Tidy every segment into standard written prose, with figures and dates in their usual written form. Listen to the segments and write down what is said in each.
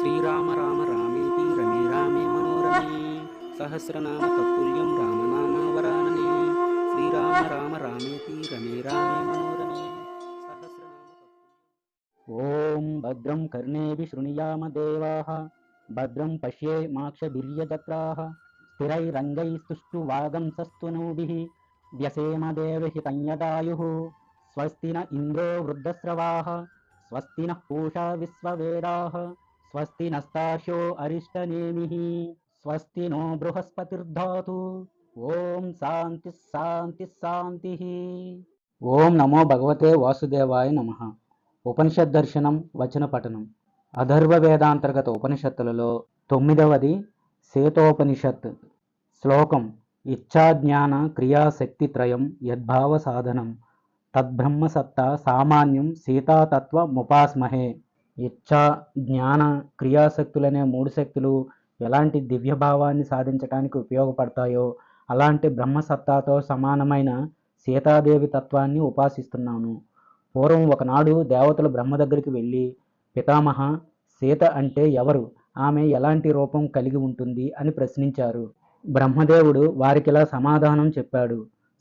శ్రీరామ రామ రామేతి రమే రామే మనోరమే సహస్రనామ తత్తుల్యం రామనామ వరాననే శ్రీరామ రామ రామేతి రమే రామే మనోరమే సహస్రనామ ఓం భద్రం కర్ణేభి శృణుయామ దేవాః భద్రం పశ్యేమాక్షభిర్యజత్రాః స్థిరైరంగైస్తుష్టువాగంసస్తనూభిः వ్యసేమ దేవహితం యదాయుః స్వస్తి న ఇంద్రో వృద్ధశ్రవాः స్వస్తి నః పూషా విశ్వవేదాః స్వస్తి నస్తార్క్ష్యో అరిష్టనేమిః స్వస్తి నో బృహస్పతిర్దధాతు. ఓం శాంతి శాంతి శాంతి. ఓం నమో భగవతే వాసుదేవాయ నమః. ఉపనిషద్ దర్శనం వచన పఠనం. అథర్వ వేదాంతర్గత ఉపనిషత్తులలో 9వది శ్వేతోపనిషత్. శ్లోకం: ఇచ్ఛాజ్ఞాన క్రియాశక్తి త్రయం యద్భావ సాధనం తద్బ్రహ్మ సత్తా సామాన్యం సీతాతత్వముపాస్మహే. ఇచ్ఛా జ్ఞాన క్రియాశక్తులనే 3 శక్తులు ఎలాంటి దివ్యభావాన్ని సాధించడానికి ఉపయోగపడతాయో అలాంటి బ్రహ్మసత్తాతో సమానమైన సీతాదేవి తత్వాన్ని ఉపాసిస్తున్నాను. పూర్వం ఒకనాడు దేవతలు బ్రహ్మ దగ్గరికి వెళ్ళి, పితామహ, సీత అంటే ఎవరు, ఆమె ఎలాంటి రూపం కలిగి ఉంటుంది అని ప్రశ్నించారు. బ్రహ్మదేవుడు వారికిలా సమాధానం చెప్పాడు: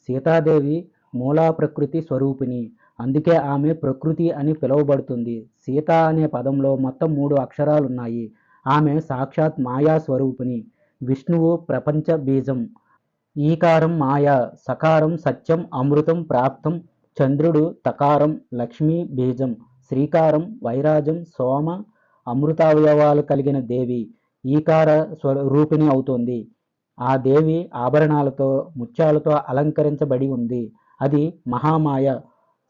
సీతాదేవి మూలా ప్రకృతి స్వరూపిణి, అందుకే ఆమె ప్రకృతి అని పిలువబడుతుంది. సీత అనే పదంలో మొత్తం 3 అక్షరాలున్నాయి. ఆమె సాక్షాత్ మాయా స్వరూపిణి. విష్ణువు ప్రపంచ బీజం. ఈకారం మాయా, సకారం సత్యం అమృతం ప్రాప్తం. చంద్రుడు తకారం లక్ష్మీ బీజం. శ్రీకారం వైరాజం సోమ అమృతావయవాలు కలిగిన దేవి ఈకార స్వరూపిణి అవుతోంది. ఆ దేవి ఆభరణాలతో ముత్యాలతో అలంకరించబడి ఉంది. అది మహామాయ,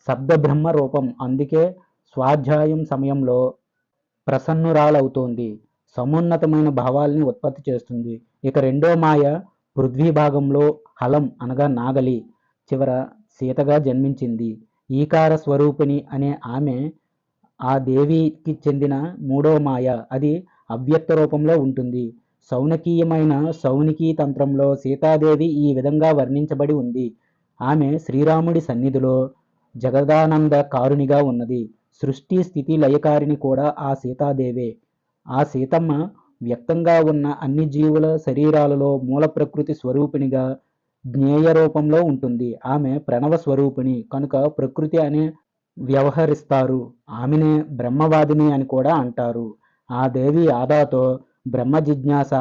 శబ్దబ్రహ్మ రూపం. అందుకే స్వాధ్యాయం సమయంలో ప్రసన్నురాలవుతోంది. సమున్నతమైన భావాల్ని ఉత్పత్తి చేస్తుంది. ఇక రెండో మాయ పృథ్వీ భాగంలో హలం అనగా నాగలి చివర సీతగా జన్మించింది. ఈకార స్వరూపిణి అనే ఆమె ఆ దేవికి చెందిన 3వ మాయ. అది అవ్యక్త రూపంలో ఉంటుంది. సౌనకీయమైన సౌనికీ తంత్రంలో సీతాదేవి ఈ విధంగా వర్ణించబడి ఉంది. ఆమె శ్రీరాముడి సన్నిధిలో జగదానంద కారునిగా ఉన్నది. సృష్టి స్థితి లయకారిని కూడా ఆ సీతాదేవే. ఆ సీతమ్మ వ్యక్తంగా ఉన్న అన్ని జీవుల శరీరాలలో మూల ప్రకృతి స్వరూపిణిగా జ్ఞేయ రూపంలో ఉంటుంది. ఆమె ప్రణవ స్వరూపిణి కనుక ప్రకృతి అనే వ్యవహరిస్తారు. ఆమెనే బ్రహ్మవాదిని అని కూడా అంటారు. ఆ దేవి ఆదాతో బ్రహ్మ జిజ్ఞాస,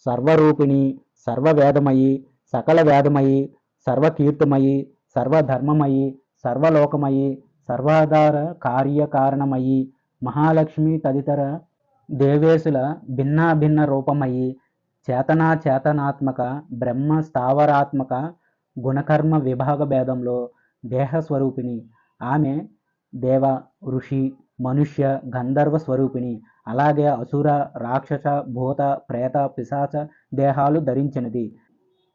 సర్వరూపిణి, సర్వవేదమయి, సకల వేదమయి, సర్వకీర్తిమయి, సర్వధర్మమయి, సర్వలోకమయి, సర్వాధార కార్యకారణమయి, మహాలక్ష్మి తదితర దేవేశుల భిన్నాభిన్న రూపమయి, చేతనాత్మక బ్రహ్మ స్థావరాత్మక గుణకర్మ విభాగ భేదంలో దేహస్వరూపిణి. ఆమె దేవ, ఋషి, మనుష్య, గంధర్వ స్వరూపిణి. అలాగే అసుర, రాక్షస, భూత, ప్రేత, పిశాచ దేహాలు ధరించినది.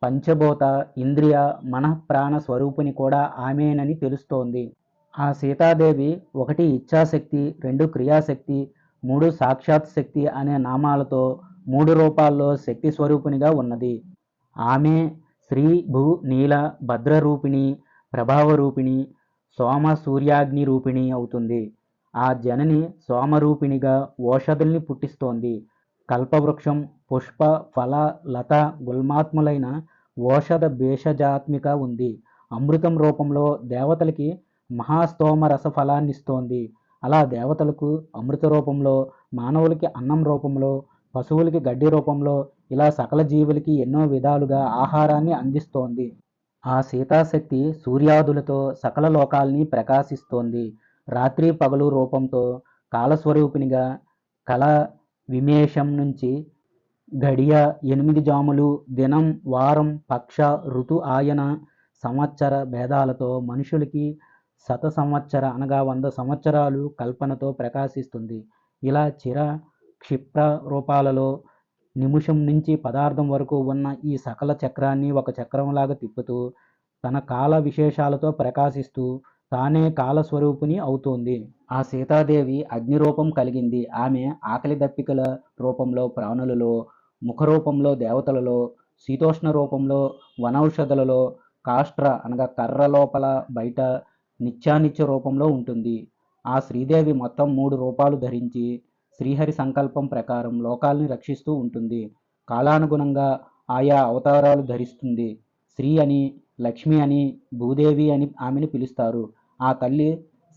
పంచభూత, ఇంద్రియ, మనఃప్రాణ స్వరూపిణి కూడా ఆమెనని తెలుస్తోంది. ఆ సీతాదేవి 1 ఇచ్ఛాశక్తి, 2 క్రియాశక్తి, 3 సాక్షాత్ శక్తి అనే నామాలతో 3 రూపాల్లో శక్తి స్వరూపిణిగా ఉన్నది. ఆమె శ్రీ భూ నీల భద్రరూపిణి, ప్రభావరూపిణి, సోమ సూర్యాగ్ని రూపిణి అవుతుంది. ఆ జనని సోమరూపిణిగా ఓషధుల్ని పుట్టిస్తోంది. కల్పవృక్షం, పుష్ప, ఫల, లత, గుల్మాత్ములైన ఓషధ భేషజాత్మిక ఉంది. అమృతం రూపంలో దేవతలకి మహాస్తోమ రస ఫలాన్నిస్తోంది. అలా దేవతలకు అమృత రూపంలో, మానవులకి అన్నం రూపంలో, పశువులకి గడ్డి రూపంలో, ఇలా సకల జీవులకి ఎన్నో విధాలుగా ఆహారాన్ని అందిస్తోంది. ఆ సీతాశక్తి సూర్యాదులతో సకల లోకాల్ని ప్రకాశిస్తోంది. రాత్రి పగలు రూపంతో కాలస్వరూపిణిగా కల విమేషం నుంచి గడియ, 8 జాములు, దినం, వారం, పక్ష, ఋతు ఆయన, సంవత్సర భేదాలతో మనుషులకి శత సంవత్సర అనగా 100 సంవత్సరాలు కల్పనతో ప్రకాశిస్తుంది. ఇలా చిర క్షిప్ర రూపాలలో నిమిషం నుంచి పదార్థం వరకు ఉన్న ఈ సకల చక్రాన్ని ఒక చక్రంలాగా తిప్పుతూ తన కాల విశేషాలతో ప్రకాశిస్తూ తానే కాలస్వరూపిణి అవుతోంది. ఆ సీతాదేవి అగ్నిరూపం కలిగింది. ఆమె ఆకలి దప్పికల రూపంలో ప్రాణులలో, ముఖరూపంలో దేవతలలో, శీతోష్ణ రూపంలో వనౌషధులలో, కాష్ట్ర అనగా కర్ర లోపల బయట నిత్యానిత్య రూపంలో ఉంటుంది. ఆ శ్రీదేవి మొత్తం 3 రూపాలు ధరించి శ్రీహరి సంకల్పం ప్రకారం లోకాల్ని రక్షిస్తూ ఉంటుంది. కాలానుగుణంగా ఆయా అవతారాలు ధరిస్తుంది. శ్రీ అని, లక్ష్మి అని, భూదేవి అని ఆమెను పిలుస్తారు. ఆ తల్లి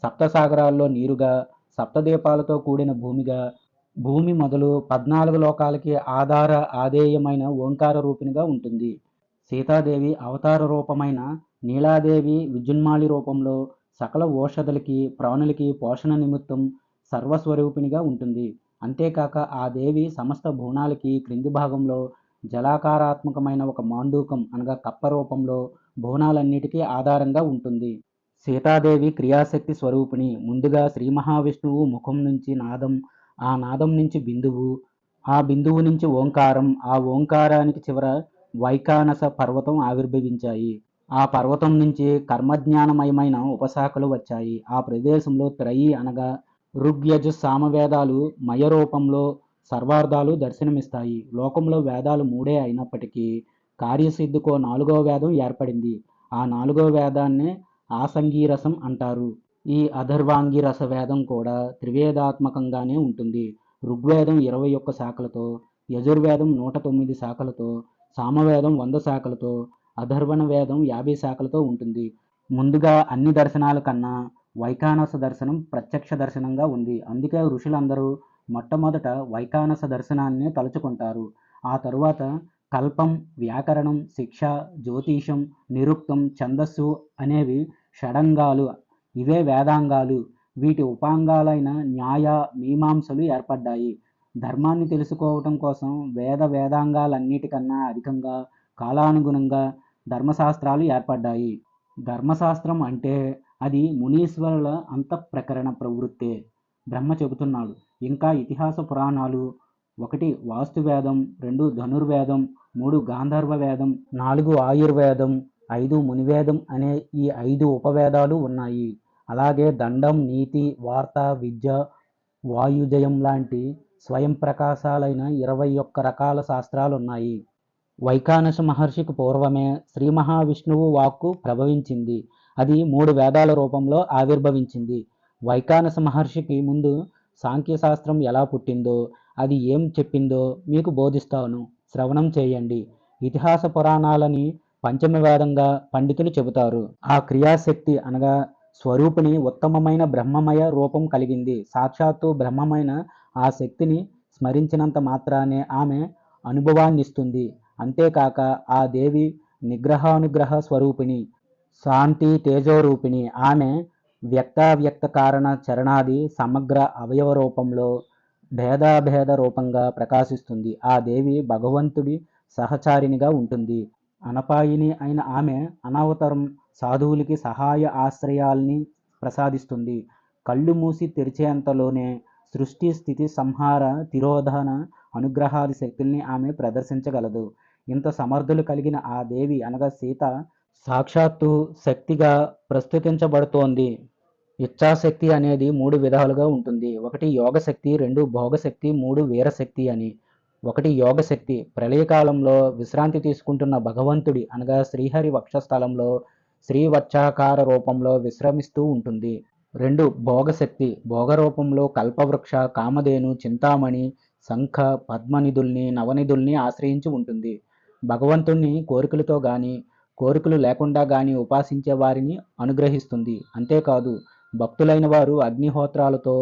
సప్తసాగరాల్లో నీరుగా, సప్తదీపాలతో కూడిన భూమిగా, భూమి మొదలు 14 లోకాలకి ఆధార ఆధేయమైన ఓంకార రూపిణిగా ఉంటుంది. సీతాదేవి అవతార రూపమైన నీలాదేవి విద్యున్మాలి రూపంలో సకల ఓషధులకి, ప్రాణులకి పోషణ నిమిత్తం సర్వస్వరూపిణిగా ఉంటుంది. అంతేకాక ఆ దేవి సమస్త భువనాలకి క్రింది భాగంలో జలాకారాత్మకమైన ఒక మాండూకం అనగా కప్ప రూపంలో భువనాలన్నిటికీ ఆధారంగా ఉంటుంది. సీతాదేవి క్రియాశక్తి స్వరూపిణి. ముందుగా శ్రీ మహావిష్ణువు ముఖం నుంచి నాదం, ఆ నాదం నుంచి బిందువు, ఆ బిందువు నుంచి ఓంకారం, ఆ ఓంకారానికి చివర వైఖానస పర్వతం ఆవిర్భవించాయి. ఆ పర్వతం నుంచి కర్మజ్ఞానమయమైన ఉపశాఖలు వచ్చాయి. ఆ ప్రదేశంలో త్రయి అనగా ఋగ్యజు సామవేదాలు మయ రూపంలో సర్వార్థాలు దర్శనమిస్తాయి. లోకంలో వేదాలు మూడే అయినప్పటికీ కార్యసిద్ధికో 4వ వేదం ఏర్పడింది. ఆ 4వ వేదాన్నే ఆసంగీరసం అంటారు. ఈ అథర్వాంగిరస వేదం కూడా త్రివేదాత్మకంగానే ఉంటుంది. ఋగ్వేదం 21 శాఖలతో, యజుర్వేదం 109 శాఖలతో, సామవేదం 100 శాఖలతో, అథర్వణ వేదం 50 శాఖలతో ఉంటుంది. ముందుగా అన్ని దర్శనాల కన్నా వైఖానస దర్శనం ప్రత్యక్ష దర్శనంగా ఉంది. అందుకే ఋషులందరూ మొట్టమొదట వైఖానస దర్శనాన్నే తలుచుకుంటారు. ఆ తరువాత కల్పం, వ్యాకరణం, శిక్ష, జ్యోతిషం, నిరుక్తం, ఛందస్సు అనేవి షడంగాలు. ఇవే వేదాంగాలు. వీటి ఉపాంగాలైన న్యాయ, మీమాంసలు ఏర్పడ్డాయి. ధర్మాన్ని తెలుసుకోవటం కోసం వేదాంగాలన్నిటికన్నా అధికంగా కాలానుగుణంగా ధర్మశాస్త్రాలు ఏర్పడ్డాయి. ధర్మశాస్త్రం అంటే అది మునీశ్వరుల అంతఃప్రకరణ ప్రవృత్తే. బ్రహ్మ చెబుతున్నాడు. ఇంకా ఇతిహాస పురాణాలు 1 వాస్తువేదం, 2 ధనుర్వేదం, 3 గాంధర్వ వేదం, 4 ఆయుర్వేదం, 5 మునివేదం అనే ఈ 5 ఉపవేదాలు ఉన్నాయి. అలాగే దండం, నీతి, వార్త, విద్య, వాయుజయం లాంటి స్వయం ప్రకాశాలైన 21 రకాల శాస్త్రాలున్నాయి. వైఖానస మహర్షికి పూర్వమే శ్రీ మహావిష్ణువు వాక్కు ప్రభవించింది. అది 3 వేదాల రూపంలో ఆవిర్భవించింది. వైఖానస మహర్షికి ముందు సాంఖ్యశాస్త్రం ఎలా పుట్టిందో, అది ఏం చెప్పిందో మీకు బోధిస్తాను, శ్రవణం చేయండి. ఇతిహాస పురాణాలని పంచమ వేదంగా పండితులు చెబుతారు. ఆ క్రియాశక్తి అనగా స్వరూపిణి ఉత్తమమైన బ్రహ్మమయ రూపం కలిగింది. సాక్షాత్తు బ్రహ్మమైన ఆ శక్తిని స్మరించినంత మాత్రానే ఆమె అనుభవాన్నిస్తుంది. అంతేకాక ఆ దేవి నిగ్రహానుగ్రహ స్వరూపిణి, శాంతి తేజోరూపిణి. ఆమె వ్యక్తావ్యక్త కారణ చరణాది సమగ్ర అవయవ రూపంలో భేదాభేద రూపంగా ప్రకాశిస్తుంది. ఆ దేవి భగవంతుడి సహచారినిగా ఉంటుంది. అనపాయిని అయిన ఆమె అనావతారం సాధువులకి సహాయ ఆశ్రయాల్ని ప్రసాదిస్తుంది. కళ్ళు మూసి తెరిచేంతలోనే సృష్టి స్థితి సంహార తిరోధాన అనుగ్రహాది శక్తుల్ని ఆమె ప్రదర్శించగలదు. ఇంత సమర్థులు కలిగిన ఆ దేవి అనగా సీత సాక్షాత్తు శక్తిగా ప్రస్తుతించబడుతోంది. ఇచ్ఛాశక్తి అనేది 3 విధాలుగా ఉంటుంది. 1 యోగశక్తి, 2 భోగశక్తి, 3 వీరశక్తి అని. 1 యోగశక్తి ప్రళయకాలంలో విశ్రాంతి తీసుకుంటున్న భగవంతుడి అనగా శ్రీహరి వక్షస్థలంలో శ్రీవత్సాకార రూపంలో విశ్రమిస్తూ ఉంటుంది. 2 భోగశక్తి భోగరూపంలో కల్పవృక్ష, కామధేను, చింతామణి, శంఖ, పద్మనిధుల్ని, నవనిధుల్ని ఆశ్రయించి ఉంటుంది. భగవంతుణ్ణి కోరికలతో గాని, కోరికలు లేకుండా గాని ఉపాసించే వారిని అనుగ్రహిస్తుంది. అంతేకాదు భక్తులైన వారు అగ్నిహోత్రాలతో,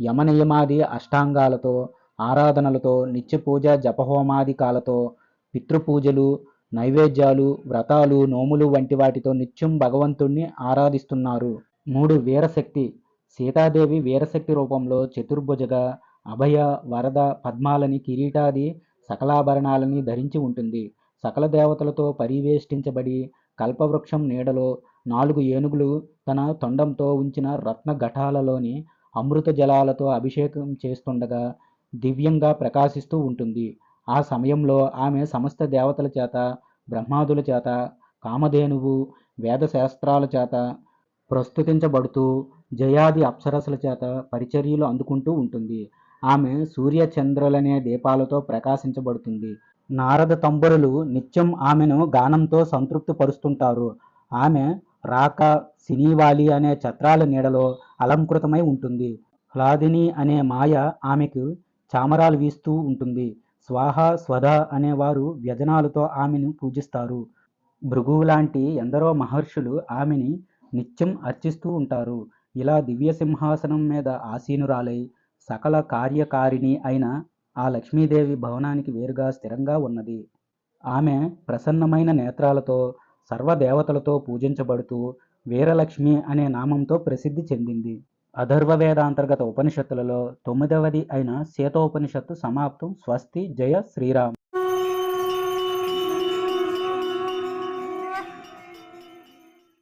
యమనియమాది అష్టాంగాలతో, ఆరాధనలతో, నిత్యపూజ జపహోమాదికాలతో, పితృపూజలు, నైవేద్యాలు, వ్రతాలు, నోములు వంటి వాటితో నిత్యం భగవంతుణ్ణి ఆరాధిస్తున్నారు. 3 వీరశక్తి సీతాదేవి వీరశక్తి రూపంలో చతుర్భుజగా అభయ, వరద, పద్మాలని, కిరీటాది సకలాభరణాలని ధరించి ఉంటుంది. సకల దేవతలతో పరివేష్టించబడి కల్పవృక్షం నీడలో 4 ఏనుగులు తన తొండంతో ఉంచిన రత్న ఘటాలలోని అమృత జలాలతో అభిషేకం చేస్తుండగా దివ్యంగా ప్రకాశిస్తూ ఉంటుంది. ఆ సమయంలో ఆమె సమస్త దేవతల చేత, బ్రహ్మాదుల చేత, కామధేనువు వేదశాస్త్రాల చేత ప్రస్తుతించబడుతూ జయాది అప్సరసల చేత పరిచర్యలు అందుకుంటూ ఉంటుంది. ఆమె సూర్యచంద్రులనే దీపాలతో ప్రకాశించబడుతుంది. నారద తంబురులు నిత్యం ఆమెను గానంతో సంతృప్తి పరుస్తుంటారు. ఆమె రాక సినీవాలి అనే ఛత్రాల నీడలో అలంకృతమై ఉంటుంది. హ్లాదిని అనే మాయ ఆమెకు చామరాలు వీస్తూ ఉంటుంది. స్వాహ స్వధ అనేవారు వ్యజనాలతో ఆమెను పూజిస్తారు. భృగువు లాంటి ఎందరో మహర్షులు ఆమెని నిత్యం అర్చిస్తూ ఉంటారు. ఇలా దివ్య సింహాసనం మీద ఆసీనురాలై సకల కార్యకారిణి అయిన ఆ లక్ష్మీదేవి భవనానికి వేరుగా స్థిరంగా ఉన్నది. ఆమె ప్రసన్నమైన నేత్రాలతో సర్వదేవతలతో పూజించబడుతూ వీరలక్ష్మి అనే నామంతో ప్రసిద్ధి చెందింది. అథర్వ వేదాంతర్గత ఉపనిషత్తులలో 9వది అయిన శీతోపనిషత్తు సమాప్తం. స్వస్తి. జయ శ్రీరామ్.